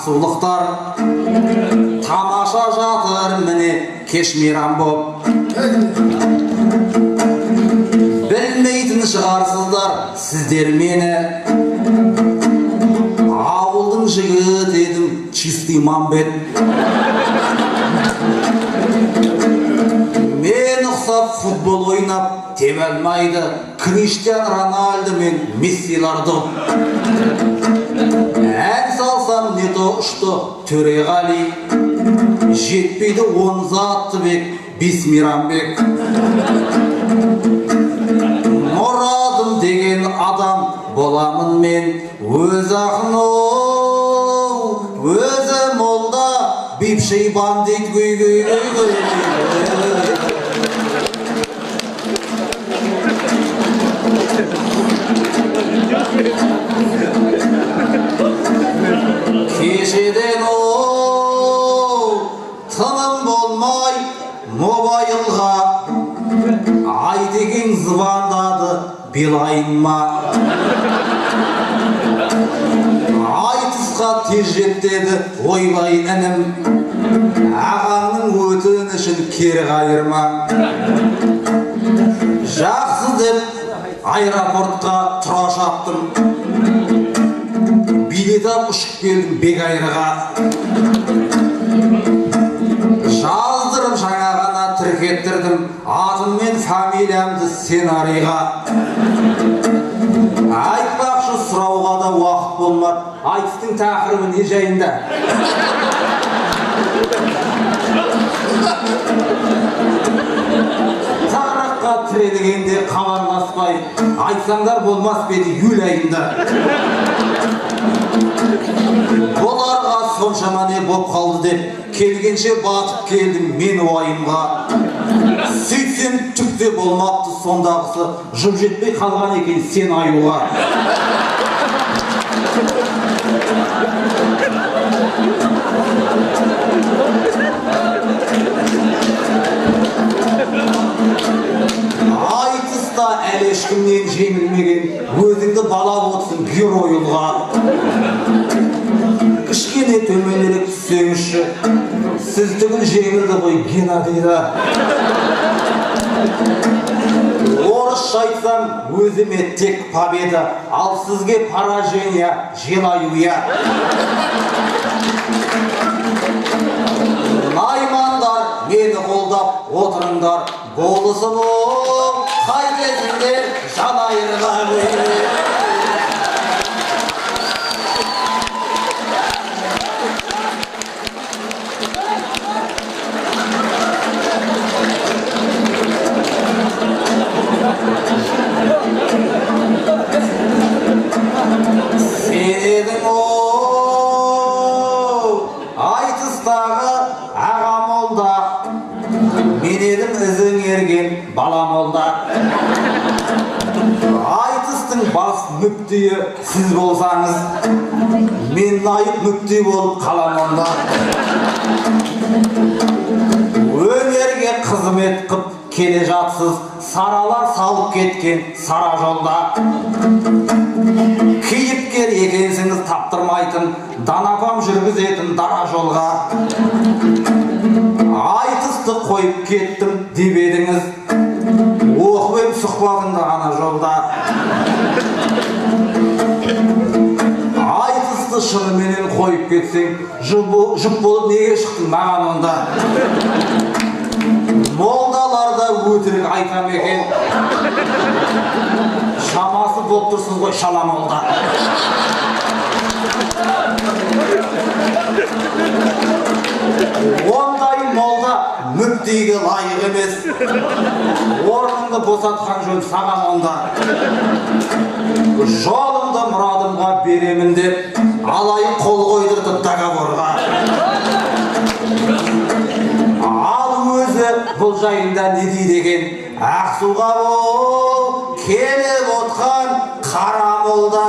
ақсулықтар тамаша жатыр міне кеш мейрам боп. Білмейтін шығарсыздар сіздер мені, ауылдың жігіт едім чистый мамбет. Мен ұқсап футбол ойнап тем алмайды Криштиан Рональдо мен Мессиларды. Ән салсам не то ұшты Төреғали, жетпейді Онза Аттыбек, Бесмирамбек. Мұрадым деген адам боламын мен, өз ақын өзі молда, бипшей бандит гөй. Кешеден тыным болмай мобайлға ай деген звондады билайын ма. Айтысқа тез жеттеді ойбай інім, ағаңның өтінішін кері қайырма. Жақсы деп аэропортқа тұра шаптым, билет алып ұшып келдім Бекайырға. Жаздырып жаңа ғана тіркеттірдім атым мен фамилиямды сценарийға. Айтпақшы сұрауға да уақыт болмады. Айтыстың тақырыбы не жайында? Тақырыпқа тірелгенде хабарласпай айтсаңдар болмас беді июль айында. Оларға соншама не боп қалды деп келгенше батып келдім мен уайымға. Сөйтсем түк те болмапты сондағысы, жұп жетпей қалған екен сен аюға. Айтыста әлі ешкімнен жеңілмеген, өзіңді балап отырсын геройылға. Кішкене төменірек түссеңізші, сіз түгіл жеңілді ғой Геннадийда. Орысша айтсам өзіме тек победа, ал сізге поражение, желаюя. Наймандар мені қолдап отырыңдар, болысым қайтесіңдер жанайырға көйме. Сенедің айтыстағы аға молда, мен едім ізің ерген бала молда. Айтыстың бас мүптіі сіз болсаңыз, мен найып мүпти болып қалам онда. Өнерге қызмет қып келе жатсыз, саралар салып кеткен сара жолда. Кейіпкер екенсіңіз таптырмайтын, данапам жүргізетін дара жолға. Айтысты қойып кеттім деп едіңіз, оқып сұхбатында ғана жолда. Айтысты шынымен қойып кетсең, жұп болып неге шықтың маған онда? Молдаларда өтірік айтам екен, шамасы болып тұрсыз ғой шала молда. Ондай молда мүптиге лайық емес, орныңды босатқан жөн саған онда. Жолымды мұрадымға беремін деп алайық қол қойдырды договорға. Ал өзі бұл жайында не дейді екен? Ақсуға ол келіп отқан қара молда